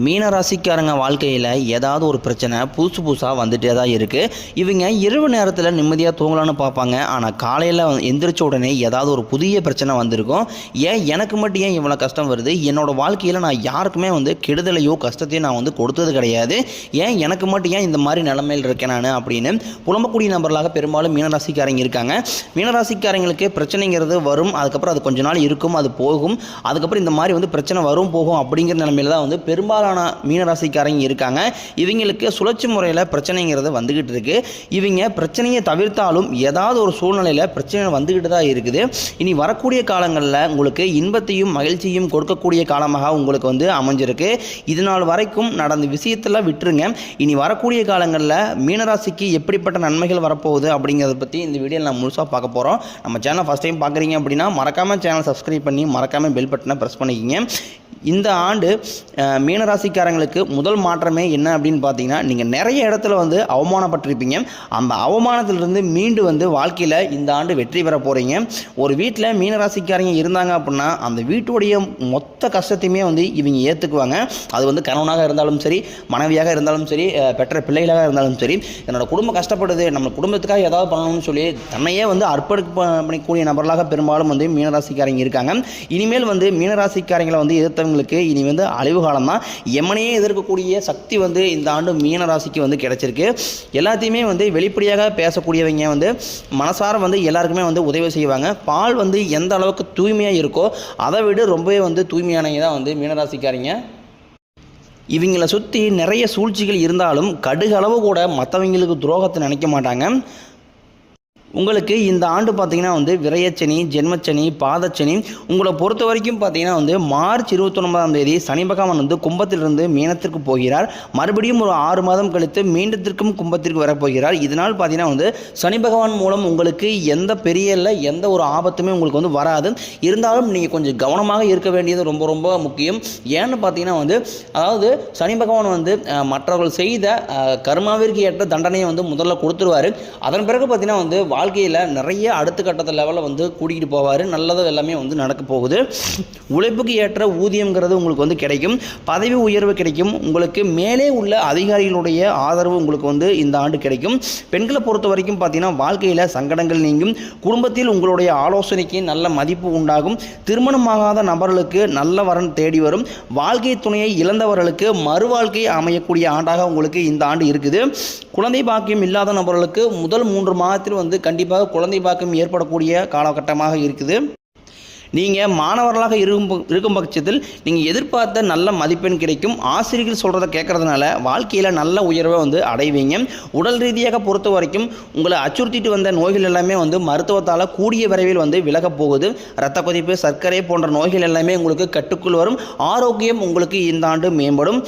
மீன ராசிக்காரங்க வாழ்க்கையில் ஏதாவது ஒரு பிரச்சனை புதுசாக வந்துட்டே தான் இருக்குது. இவங்க இரவு நேரத்தில் நிம்மதியாக தூங்கலான்னு பார்ப்பாங்க. ஆனால் காலையில் எந்திரிச்ச உடனே ஏதாவது ஒரு புதிய பிரச்சனை வந்திருக்கும். எனக்கு மட்டும் ஏன் இவ்வளோ கஷ்டம் வருது? என்னோடய வாழ்க்கையில் நான் யாருக்குமே கெடுதலையோ கஷ்டத்தையோ நான் கொடுத்தது கிடையாது. எனக்கு மட்டும் ஏன் இந்த மாதிரி நிலைமையில் இருக்கேன் நான் அப்படின்னு புலம்பக்கூடிய நபர்களாக பெரும்பாலும் மீனராசிக்காரங்க இருக்காங்க. மீனராசிக்காரங்களுக்கு பிரச்சனைங்கிறது வரும், அதுக்கப்புறம் அது கொஞ்ச நாள் இருக்கும், அது போகும், அதுக்கப்புறம் இந்த மாதிரி பிரச்சனை வரும் போகும் அப்படிங்கிற நிலைமையில் தான் பெரும்பாலும் மீனராசிக்காரங்க இருக்காங்க. இவங்களுக்கு சுழற்சி முறையில் பிரச்சனைங்கிறது வந்துகிட்டு இருக்கு. இவங்க பிரச்சனையை தவிர்த்தாலும் ஏதாவது ஒரு சூழ்நிலையில் பிரச்சனை வந்துகிட்டு தான் இருக்குது. இனி வரக்கூடிய காலங்களில் உங்களுக்கு இன்பத்தையும் மகிழ்ச்சியும் கொடுக்கக்கூடிய காலமாக உங்களுக்கு அமைஞ்சிருக்கு. இது நாள் வரைக்கும் நடந்த விஷயத்தில் விட்டுருங்க. இனி வரக்கூடிய காலங்களில் மீனராசிக்கு எப்படிப்பட்ட நன்மைகள் வரப்போகுது அப்படிங்கிறத பற்றி இந்த வீடியோவில் நான் முழுசாக பார்க்க போகிறோம். நம்ம சேனல் ஃபஸ்ட் டைம் பார்க்குறீங்க அப்படின்னா மறக்காமல் சேனல் சப்ஸ்கிரைப் பண்ணி மறக்காமல் பெல் பட்டனை ப்ரெஸ் பண்ணிக்கிங்க. இந்த ஆண்டு மீனராசிக்காரங்களுக்கு முதல் மாற்றமே என்ன அப்படின்னு பார்த்தீங்கன்னா, நீங்கள் நிறைய இடத்துல அவமானப்பட்டிருப்பீங்க. அந்த அவமானத்திலிருந்து மீண்டு வாழ்க்கையில் இந்த ஆண்டு வெற்றி பெற போகிறீங்க. ஒரு வீட்டில் மீனராசிக்காரங்க இருந்தாங்க அப்படின்னா அந்த வீட்டுடைய மொத்த கஷ்டத்தையுமே இவங்க ஏற்றுக்குவாங்க. அது கணவனாக இருந்தாலும் சரி, மனைவியாக இருந்தாலும் சரி, பெற்ற பிள்ளைகளாக இருந்தாலும் சரி, என்னோட குடும்பம் கஷ்டப்படுது, நம்ம குடும்பத்துக்காக ஏதாவது பண்ணணும்னு சொல்லி தன்னையே அர்ப்பணிக்கக்கூடிய நபர்களாக பெரும்பாலும் மீனராசிக்காரங்க இருக்காங்க. இனிமேல் மீனராசிக்காரங்களை எதிர்த்தவங்களுக்கு இனி அழிவு காலம் தான். எமனையே எதிர்க்கக்கூடிய சக்தி இந்த ஆண்டு மீனராசிக்கு கிடைச்சிருக்கு. எல்லாத்தையுமே வெளிப்படையாக பேசக்கூடியவங்க மனசார எல்லாருக்குமே உதவி செய்வாங்க. பால் எந்த அளவுக்கு தூய்மையாக இருக்கோ அதை விட ரொம்பவே தூய்மையானவங்க தான் மீனராசிக்காரங்க. இவங்களை சுற்றி நிறைய சூழ்ச்சிகள் இருந்தாலும் கடுகளவு கூட மற்றவங்களுக்கு துரோகத்தை நினைக்க மாட்டாங்க. உங்களுக்கு இந்த ஆண்டு பார்த்தீங்கன்னா விரயச்சனி, ஜென்மச்சனி, பாதச்சனி உங்களை பொறுத்த வரைக்கும் பார்த்தீங்கன்னா மார்ச் 29ஆம் தேதி சனி பகவான் கும்பத்திலிருந்து மீனத்திற்கு போகிறார். மறுபடியும் ஒரு 6 மாதம் கழித்து மீனத்திற்கும் கும்பத்திற்கு வரப்போகிறார். இதனால் பார்த்தீங்கன்னா சனி பகவான் மூலம் உங்களுக்கு எந்த பெரிய எந்த ஒரு ஆபத்துமே உங்களுக்கு வராது. இருந்தாலும் நீங்கள் கொஞ்சம் கவனமாக இருக்க வேண்டியது ரொம்ப ரொம்ப முக்கியம். ஏன்னு பார்த்தீங்கன்னா அதாவது சனி பகவான் மற்றவர்கள் செய்த கர்மாவிற்கு ஏற்ற தண்டனையை முதல்ல கொடுத்துருவார். அதன் பிறகு பார்த்தீங்கன்னா வாழ்க்கையில் நிறைய அடுத்த கட்டத்தை லெவலில் கூட்டிகிட்டு போவார். நல்லது எல்லாமே நடக்க போகுது. உழைப்புக்கு ஏற்ற ஊதியங்கிறது உங்களுக்கு கிடைக்கும். பதவி உயர்வு கிடைக்கும். உங்களுக்கு மேலே உள்ள அதிகாரிகளுடைய ஆதரவு உங்களுக்கு இந்த ஆண்டு கிடைக்கும். பெண்களை பொறுத்த வரைக்கும் பார்த்தீங்கன்னா வாழ்க்கையில் சங்கடங்கள் நீங்கும். குடும்பத்தில் உங்களுடைய ஆலோசனைக்கு நல்ல மதிப்பு உண்டாகும். திருமணமாகாத நபர்களுக்கு நல்ல வரன் தேடி வரும். வாழ்க்கை துணையை இழந்தவர்களுக்கு மறுவாழ்க்கை அமையக்கூடிய ஆண்டாக உங்களுக்கு இந்த ஆண்டு இருக்குது. குழந்தை பாக்கியம் இல்லாத நபர்களுக்கு முதல் 3 மாதத்தில் கண்டிப்பாக குழந்தை பாக்கியம் ஏற்படக்கூடிய காலகட்டமாக இருக்குது. நீங்கள் மாணவர்களாக இருக்கும் பட்சத்தில் நீங்கள் எதிர்பார்த்த நல்ல மதிப்பெண் கிடைக்கும். ஆசிரியர்கள் சொல்கிறத கேட்கறதுனால வாழ்க்கையில் நல்ல உயர்வை அடைவீங்க. உடல் ரீதியாக பொறுத்த வரைக்கும் உங்களை அச்சுறுத்திட்டு வந்த நோய்கள் எல்லாமே மருத்துவத்தால் கூடிய விரைவில் விலகப் போகுது. இரத்த கொதிப்பு, சர்க்கரை போன்ற நோய்கள் எல்லாமே உங்களுக்கு கட்டுக்குள் வரும். ஆரோக்கியம் உங்களுக்கு இந்த ஆண்டு மேம்படும்.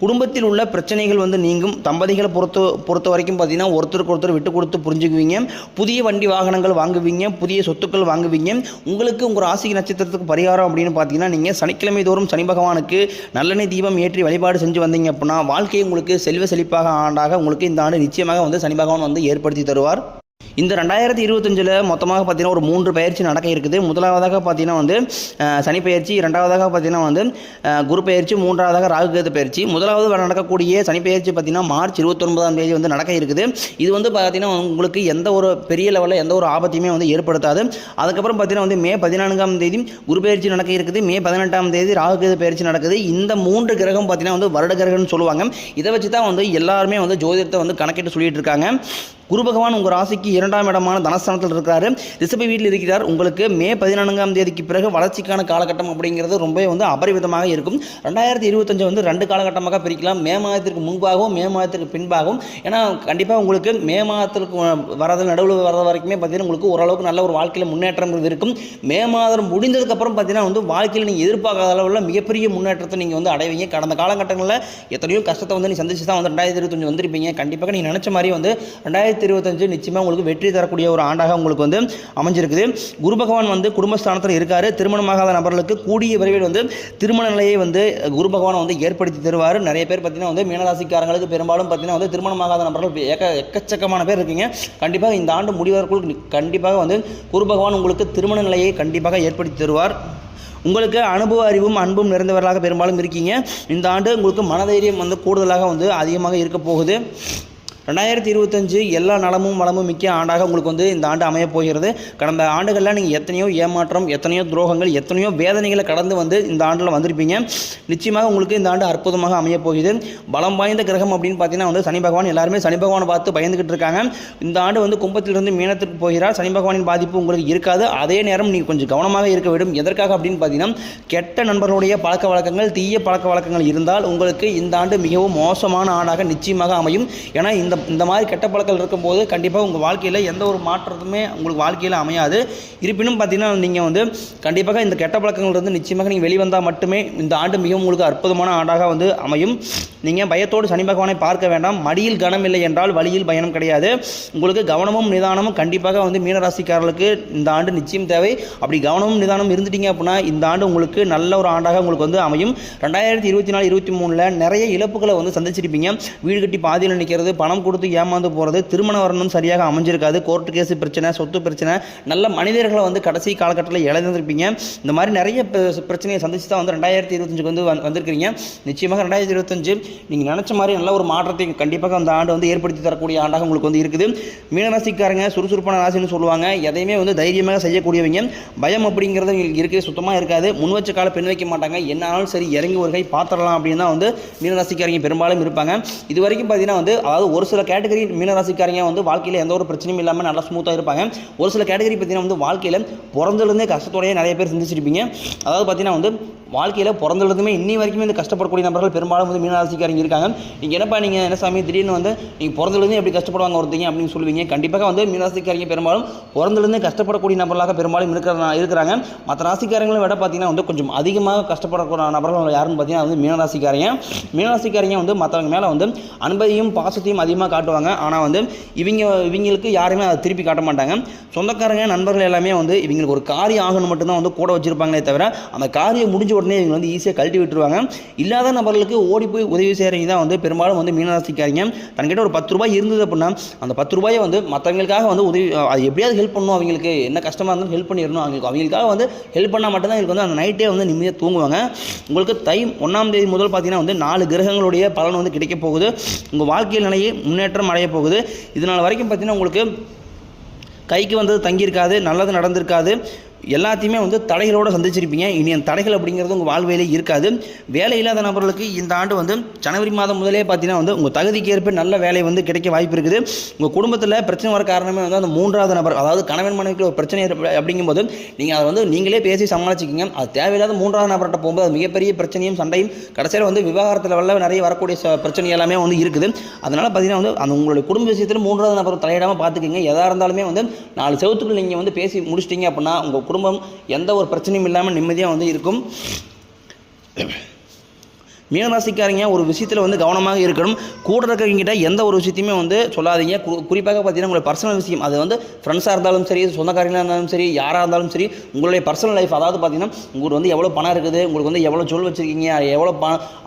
குடும்பத்தில் உள்ள பிரச்சனைகள் நீங்கும். தம்பதிகளை பொறுத்த வரைக்கும் பார்த்தீங்கன்னா ஒருத்தருக்கு ஒருத்தர் விட்டு கொடுத்து புரிஞ்சுக்குவீங்க. புதிய வண்டி வாகனங்கள் வாங்குவீங்க. புதிய சொத்துக்கள் வாங்குவீங்க. உங்களுக்கு உங்கள் ராசி நட்சத்திரத்துக்கு பரிகாரம் அப்படின்னு பார்த்தீங்கன்னா நீங்கள் சனிக்கிழமை தோறும் சனி பகவானுக்கு நல்லெண்ணெய் தீபம் ஏற்றி வழிபாடு செஞ்சு வந்தீங்க அப்படின்னா வாழ்க்கையை உங்களுக்கு செல்வ செழிப்பாக ஆண்டாக உங்களுக்கு இந்த ஆண்டு நிச்சயமாக சனி பகவான் ஏற்படுத்தி தருவார். இந்த 2025 மொத்தமாக பார்த்தீங்கன்னா ஒரு 3 பயிற்சி நடக்க இருக்குது. முதலாவதாக பார்த்தீங்கன்னா சனி பயிற்சி, இரண்டாவதாக பார்த்தீங்கன்னா குரு பயிற்சி, மூன்றாவதாக ராகுகேது பயிற்சி. முதலாவது நடக்கக்கூடிய சனி பயிற்சி பார்த்தீங்கன்னா மார்ச் 29ஆம் தேதி நடக்க இருக்குது. இது பார்த்தீங்கன்னா உங்களுக்கு எந்த ஒரு பெரிய லெவலில் எந்த ஒரு ஆபத்தையுமே ஏற்படுத்தாது. அதுக்கப்புறம் பார்த்தீங்கன்னா மே 14ஆம் தேதி குரு பயிற்சி நடக்க இருக்குது. மே 18ஆம் தேதி ராகுகேது பயிற்சி நடக்குது. இந்த 3 கிரகம் பார்த்தீங்கன்னா வருட கிரகம்னு சொல்லுவாங்க. இதை வச்சு தான் எல்லாருமே ஜோதிடத்தை கணக்கிட்டு சொல்லிட்டு இருக்காங்க. குரு பகவான் உங்கள் ராசிக்கு 2ஆம் இடமான தனஸ்தானத்தில் இருக்கிறாரு. ரிஷப வீட்டில் இருக்கிறார். உங்களுக்கு மே 14ஆம் தேதிக்கு பிறகு வளர்ச்சிக்கான காலகட்டம் அப்படிங்கிறது ரொம்ப அபரிவிதமாக இருக்கும். 2025 2 காலகட்டமாக பிரிக்கலாம். மே மாதத்திற்கு முன்பாகவும் மே மாதத்திற்கு பின்பாகவும். ஏன்னா கண்டிப்பாக உங்களுக்கு மே மாதத்திற்கு வரது நடுவில் வர்றது வரைக்குமே பார்த்தீங்கன்னா உங்களுக்கு ஓரளவுக்கு நல்ல ஒரு வாழ்க்கையில் முன்னேற்றம் இருக்கும். மே மாதம் முடிந்ததுக்கப்புறம் பார்த்தீங்கன்னா வாழ்க்கையில் நீங்கள் எதிர்பார்க்காத அளவில் மிகப்பெரிய முன்னேற்றத்தை நீங்கள் அடைவீங்க. கடந்த காலகட்டங்களில் எத்தனையோ கஷ்டத்தை நீங்கள் சந்திச்சு தான் 2025 வந்திருப்பீங்க. கண்டிப்பாக நீங்கள் நினச்ச மாதிரி 2025 நிச்சயமாக உங்களுக்கு வெற்றி தரக்கூடிய ஒரு ஆண்டாக உங்களுக்கு அமைஞ்சிருக்குது. குரு பகவான் குடும்பஸ்தானத்தில் இருக்காரு. திருமணமாகாத நபர்களுக்கு கூடிய விரைவில் திருமண நிலையை குரு பகவான் ஏற்படுத்தி தருவார். நிறைய பேர் பார்த்தீங்கன்னா மீனராசிக்காரங்களுக்கு பெரும்பாலும் பார்த்தீங்கன்னா திருமணமாகாத நபர்கள் எக்கச்சக்கமான பேர் இருக்கீங்க. கண்டிப்பாக இந்த ஆண்டு முடிவதற்குள் கண்டிப்பாக குரு பகவான் உங்களுக்கு திருமண நிலையை கண்டிப்பாக ஏற்படுத்தி தருவார். உங்களுக்கு அனுபவ அறிவும் அன்பும் நிறைந்தவர்களாக பெரும்பாலும் இருக்கீங்க. இந்த ஆண்டு உங்களுக்கு மனதைரியம் வந்து கூடுதலாக வந்து அதிகமாக இருக்க போகுது. 2025 எல்லா நலமும் வளமும் மிக்க ஆண்டாக உங்களுக்கு வந்து இந்த ஆண்டு அமையப் போகிறது. கடந்த ஆண்டுகளில் நீங்கள் எத்தனையோ ஏமாற்றம், எத்தனையோ துரோகங்கள், எத்தனையோ வேதனைகளை கடந்து வந்து இந்த ஆண்டில் வந்திருப்பீங்க. நிச்சயமாக உங்களுக்கு இந்த ஆண்டு அற்புதமாக அமையப் போகுது. பலம் வாய்ந்த கிரகம் அப்படின்னு பார்த்தீங்கன்னா வந்து சனி பகவான். எல்லாருமே சனி பகவானை பார்த்து பயந்துக்கிட்டு இருக்காங்க. இந்த ஆண்டு வந்து கும்பத்திலிருந்து மீனத்திற்கு போகிறார். சனி பகவானின் பாதிப்பு உங்களுக்கு இருக்காது. அதே நேரம் நீங்கள் கொஞ்சம் கவனமாக இருக்க வேண்டும். எதற்காக அப்படின்னு பார்த்தீங்கன்னா, கெட்ட நண்பர்களுடைய பழக்க வழக்கங்கள், தீய பழக்க வழக்கங்கள் இருந்தால் உங்களுக்கு இந்த ஆண்டு மிகவும் மோசமான ஆண்டாக நிச்சயமாக அமையும். ஏன்னா இந்த மாதிரி கெட்ட பழக்கங்கள் இருக்கும்போது கண்டிப்பாக உங்கள் வாழ்க்கையில் எந்த ஒரு மாற்றத்துமே உங்களுக்கு வாழ்க்கையில் அமையாது. இருப்பினும் பார்த்தீங்கன்னா நீங்கள் வந்து கண்டிப்பாக இந்த கெட்ட பழக்கங்கள்லேருந்து நிச்சயமாக நீங்கள் வெளிவந்தால் மட்டுமே இந்த ஆண்டு மிகவும் உங்களுக்கு அற்புதமான ஆண்டாக வந்து அமையும். நீங்கள் பயத்தோடு சனி பகவானை பார்க்க வேண்டாம். மடியில் கனம் இல்லை என்றால் வழியில் பயணம் கிடையாது. உங்களுக்கு கவனமும் நிதானமும் கண்டிப்பாக வந்து மீனராசிக்காரர்களுக்கு இந்த ஆண்டு நிச்சயம் தேவை. அப்படி கவனமும் நிதானம் இருந்துட்டீங்க அப்படின்னா இந்த ஆண்டு உங்களுக்கு நல்ல ஒரு ஆண்டாக உங்களுக்கு வந்து அமையும். 2024-23 நிறைய இழப்புகளை வந்து சந்திச்சிருப்பீங்க. வீடு கட்டி பாதியில் நிற்கிறது, பணம் கொடுத்து ஏமாந்து போகிறது, திருமண வரணும் சரியாக அமைஞ்சிருக்காது, கோர்ட்டு கேஸு பிரச்சனை, சொத்து பிரச்சனை, நல்ல மனிதர்களை வந்து கடைசி காலகட்டத்தில் இழந்திருப்பீங்க. இந்த மாதிரி நிறைய பிரச்சனையை சந்திச்சு தான் வந்து 2025 வந்து வந்திருக்கிறீங்க. நிச்சயமாக 2025 நீங்கள் நினச்ச மாதிரி நல்ல ஒரு மாற்றத்தை கண்டிப்பாக அந்த ஆண்டு வந்து ஏற்படுத்தி தரக்கூடிய ஆண்டாக உங்களுக்கு வந்து இருக்குது. மீனராசிக்காரங்க சுறுசுறுப்பான ராசின்னு சொல்லுவாங்க. எதையுமே வந்து தைரியமாக செய்யக்கூடியவங்க. பயம் அப்படிங்கிறது இருக்குது, சுத்தமாக இருக்காது. முன் வச்ச கால பெண் வைக்க மாட்டாங்க. என்ன ஆனாலும் சரி இறங்கி ஒரு கை பார்த்துடலாம் அப்படின்னு தான் வந்து மீனராசிக்காரங்க பெரும்பாலும் இருப்பாங்க. இது வரைக்கும் பார்த்தீங்கன்னா வந்து அதாவது ஒரு சில கேட்டகரி மீனராசிக்காரங்க வந்து வாழ்க்கையில் எந்த ஒரு பிரச்சனையும் இல்லாமல் நல்லா ஸ்மூத்தாக இருப்பாங்க. ஒரு சில கேட்டகரி பார்த்தீங்கன்னா வந்து வாழ்க்கையில் பிறந்ததுலேருந்தே கஷ்டத்தோடையே நிறைய பேர் சிந்திச்சிருப்பீங்க. அதாவது பார்த்தீங்கன்னா வந்து வாழ்க்கையில் பிறந்ததுமே இன்னி வரைக்குமே இந்த கஷ்டப்படக்கூடிய நபர்கள் பெரும்பாலும் வந்து மீனராசிக்காரங்க இருக்காங்க. நீங்கள் என்னப்பா நீங்கள் என்ன சாமி திடீர்னு வந்து நீங்கள் பிறந்ததுலேருந்து எப்படி கஷ்டப்படுவாங்க ஒருத்தங்க அப்படின்னு சொல்லுவீங்க. கண்டிப்பாக வந்து மீனராசிக்காரங்க பெரும்பாலும் பிறந்ததுலேருந்து கஷ்டப்படக்கூடிய நபர்களாக பெரும்பாலும் இருக்கிறாங்க. மற்ற ராசிக்காரங்களும் விட பார்த்தீங்கன்னா வந்து கொஞ்சம் அதிகமாக கஷ்டப்படக்கூடிய நபர்கள் யாருன்னு பார்த்தீங்கன்னா வந்து மீனராசிக்காரங்க வந்து மற்றவங்க மேலே வந்து அன்பையும் பாசத்தையும் அதிகமாக காட்டுவாங்க. ஆனால் வந்து இவங்களுக்கு யாருமே அதை திருப்பி காட்ட மாட்டாங்க. சொந்தக்காரங்க நண்பர்கள் எல்லாமே வந்து இவங்களுக்கு ஒரு காரியம் ஆகணும் மட்டும்தான் வந்து கூட வச்சுருப்பாங்களே தவிர அந்த காரியம் முடிஞ்ச உடனே இவங்க வந்து ஈஸியாக கழட்டி விட்டுருவாங்க. இல்லாத நபர்களுக்கு ஓடி போய் உதவி செய்கிறவங்க தான் வந்து பெரும்பாலும் வந்து மீனராசிக்காரங்க. தன்கிட்ட ஒரு 10 ரூபாய் இருந்தது அப்படின்னா அந்த 10 ரூபாயை வந்து மற்றவங்களுக்காக வந்து உதவி, அது எப்படியாவது ஹெல்ப் பண்ணணும். அவங்களுக்கு என்ன கஷ்டமாக இருந்தாலும் ஹெல்ப் பண்ணிடணும். அவங்களுக்காக வந்து ஹெல்ப் பண்ணால் மட்டும்தான் இவங்களுக்கு வந்து அந்த நைட்டே வந்து நிம்மதியாக தூங்குவாங்க. உங்களுக்கு தை 1ஆம் தேதி முதல் பார்த்தீங்கன்னா வந்து 4 கிரகங்களுடைய பலன் வந்து கிடைக்க போகுது. உங்கள் வாழ்க்கையில் நிலையை முன்னேற்றம் அடைய போகுது. இதனால் வரைக்கும் பார்த்தீங்கன்னா உங்களுக்கு கைக்கு வந்தது தங்கியிருக்காது, நல்லது நடந்திருக்காது, எல்லாத்தையுமே வந்து தடைகளோடு சந்திச்சிருப்பீங்க. இனி அந்த தடைகள் அப்படிங்கிறது உங்கள் வாழ்வையிலே இருக்காது. வேலை இல்லாத நபர்களுக்கு இந்த ஆண்டு வந்து ஜனவரி மாதம் முதலே பார்த்தீங்கன்னா வந்து உங்கள் தகுதிக்கு ஏற்ப நல்ல வேலை வந்து கிடைக்க வாய்ப்பு இருக்குது. உங்கள் குடும்பத்தில் பிரச்சனை வர காரணமே வந்து அந்த 3வது நபர், அதாவது கணவன் மனைவிக்கு ஒரு பிரச்சனை அப்படிங்கும்போது நீங்கள் அதை வந்து நீங்களே பேசி சமாளிச்சிக்கிங்க. அது தேவையில்லாத 3வது நபர்கிட்ட போகும்போது அது மிகப்பெரிய பிரச்சனையும் சண்டையும் கடைசியில் வந்து விவாகரத்தில் வல்ல நிறைய வரக்கூடிய பிரச்சனை எல்லாமே வந்து இருக்குது. அதனால் பார்த்தீங்கன்னா வந்து அந்த உங்களுடைய குடும்ப விஷயத்தில் 3வது நபர் தலையிடாமல் பார்த்துக்கிங்க. எதாக இருந்தாலுமே வந்து 4 செவத்துக்குள் நீங்கள் வந்து பேசி முடிச்சிட்டிங்க அப்படின்னா உங்கள் குடும்பம் எந்த ஒரு பிரச்சனையும் இல்லாமல் நிம்மதியாக வந்து இருக்கும். மீனராசிக்காரங்க ஒரு விஷயத்தில் வந்து கவனமாக இருக்கணும். கூட இருக்கிறவங்கிட்ட எந்த ஒரு விஷயத்தையுமே வந்து சொல்லாதீங்க. குறிப்பாக பார்த்தீங்கன்னா உங்களுடைய பர்சனல் விஷயம், அது வந்து ஃப்ரெண்ட்ஸாக இருந்தாலும் சரி, சொந்தக்காரங்களாக இருந்தாலும் சரி, யாராக இருந்தாலும் சரி, உங்களுடைய பர்சனல் லைஃப், அதாவது பார்த்தீங்கன்னா உங்களுக்கு வந்து எவ்வளோ பணம் இருக்குது, உங்களுக்கு வந்து எவ்வளோ சொல் வச்சுருக்கீங்க, எவ்வளோ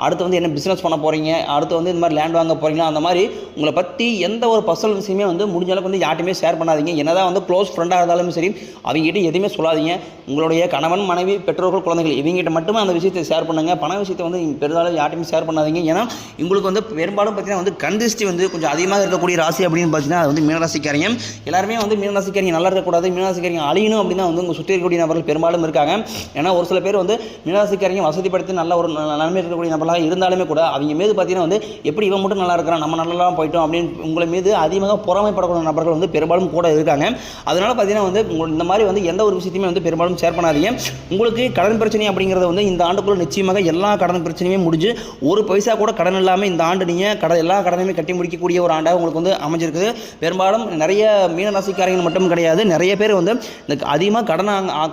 அடுத்து வந்து என்ன பிஸ்னஸ் பண்ண போகிறீங்க, அடுத்து வந்து இந்த மாதிரி லேண்ட் வாங்க போகிறீங்களா, அந்த மாதிரி உங்களை பற்றி எந்த ஒரு பர்சனல் விஷயமே வந்து முடிஞ்ச அளவுக்கு வந்து யார்ட்டுமே ஷேர் பண்ணாதீங்க. என்னதான் வந்து க்ளோஸ் ஃப்ரெண்டாக இருந்தாலும் சரி அவங்ககிட்ட எதுவுமே சொல்லாதீங்க. உங்களுடைய கணவன், மனைவி, பெற்றோர்கள், குழந்தைகள் இவங்ககிட்ட மட்டுமே அந்த விஷயத்தை ஷேர் பண்ணுங்கள். பண விஷயத்தை வந்து பெருதாலும் யார்ட்டையும் ஷேர் பண்ணாதீங்க. ஏன்னா உங்களுக்கு வந்து பெரும்பாலும் பார்த்தீங்கன்னா வந்து கந்திஷ்டி வந்து கொஞ்சம் அதிகமாக இருக்கக்கூடிய ராசி அப்படின்னு பார்த்தீங்கன்னா அது வந்து மீனராசிக்காரங்க. எல்லாருமே வந்து மீனராசிக்காரங்க நல்லா இருக்கக்கூடாது, மீனராசிக்காரங்க அழியணும் அப்படின்னு வந்து உங்கள் சுற்றி இருக்கக்கூடிய நபர்கள் பெரும்பாலும் இருக்காங்க. ஏன்னா ஒரு சில பேர் வந்து மீனராசிக்காரங்க வசதிப்படுத்தி நல்ல ஒரு நன்மை இருக்கக்கூடிய நபர்களாக இருந்தாலுமே கூட அவங்க மீது பார்த்தீங்கன்னா வந்து எப்படி இவன் மட்டும் நல்லா இருக்கிறான், நம்ம நல்லா போயிட்டோம் அப்படின்னு உங்களை மீது அதிகமாக பொறாமைப்படக்கூடிய நபர்கள் வந்து பெரும்பாலும் கூட இருக்காங்க. அதனால பார்த்தீங்கன்னா வந்து இந்த மாதிரி வந்து எந்த ஒரு விஷயத்தையுமே வந்து பெரும்பாலும் ஷேர் பண்ணாதீங்க. உங்களுக்கு கடன் பிரச்சனை அப்படிங்கிறது வந்து இந்த ஆண்டுக்குள்ள நிச்சயமாக எல்லா கடன் பிரச்சனையுமே முடிஞ்சு ஒரு பைசா கூட கடன் இல்லாமல் இந்த ஆண்டு நீங்கள் எல்லா கடனையுமே கட்டி முடிக்கக்கூடிய ஒரு ஆண்டாக உங்களுக்கு வந்து அமைஞ்சிருக்குது. பெரும்பாலும் நிறைய மீனராசிக்காரங்க மட்டும் கிடையாது, நிறைய பேர் வந்து இந்த அதிகமாக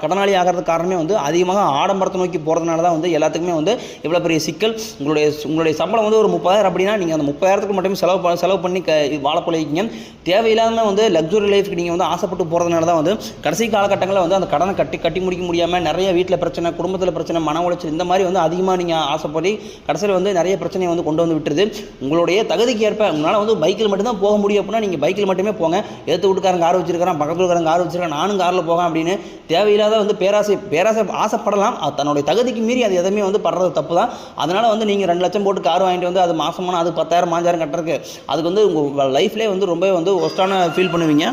கடனாளி ஆகிறதுக்கு காரணமே வந்து அதிகமாக ஆடம்பரத்தை நோக்கி போகிறதுனால தான் வந்து எல்லாத்துக்குமே வந்து இவ்வளோ பெரிய சிக்கல். உங்களுடைய சம்பளம் வந்து ஒரு 30,000 அப்படின்னா நீங்கள் அந்த 30,000க்கு மட்டும் செலவு பண்ணி வாழ பழகிங்க. தேவையில்லாமல் வந்து லக்ஸுரி லைஃப்க்கு நீங்கள் வந்து ஆசைப்பட்டு போகிறதுனால தான் வந்து கடைசி காலகட்டங்களில் வந்து அந்த கடனை கட்டி முடிக்க முடியாமல் நிறைய வீட்டில் பிரச்சனை, குடும்பத்தில் பிரச்சனை, மன உளைச்சல், இந்த மாதிரி வந்து அதிகமாக நீங்கள் ஆசைப்படி கடைசியில் வந்து நிறைய பிரச்சனையை வந்து கொண்டு வந்து விட்டுருது. உங்களுடைய தகுதிக்கு ஏற்ப உங்களால் வந்து பைக்கில் மட்டும்தான் போக முடியும் அப்படின்னா நீங்கள் பைக்கில் மட்டுமே போங்க. எடுத்து வீட்டுக்காரங்க கார் வச்சிருக்கான், பக்கத்தில் இருக்கிறாங்க கார் வச்சிருக்கான், நானும் காரில் போக அப்படின்னு தேவையில்லாத வந்து பேராசை ஆசைப்படலாம். அது தன்னுடைய தகுதிக்கு மீறி அது எதுவுமே வந்து படுறது தப்பு தான். அதனால் வந்து நீங்கள் 2 லட்சம் போட்டு கார் வாங்கிட்டு வந்து அது மாதமான அது 10,000 5,000 கட்டுறதுக்கு அதுக்கு வந்து உங்கள் லைஃப்லேயே வந்து ரொம்ப வந்து ஒஸ்ட்டான ஃபீல் பண்ணுவீங்க.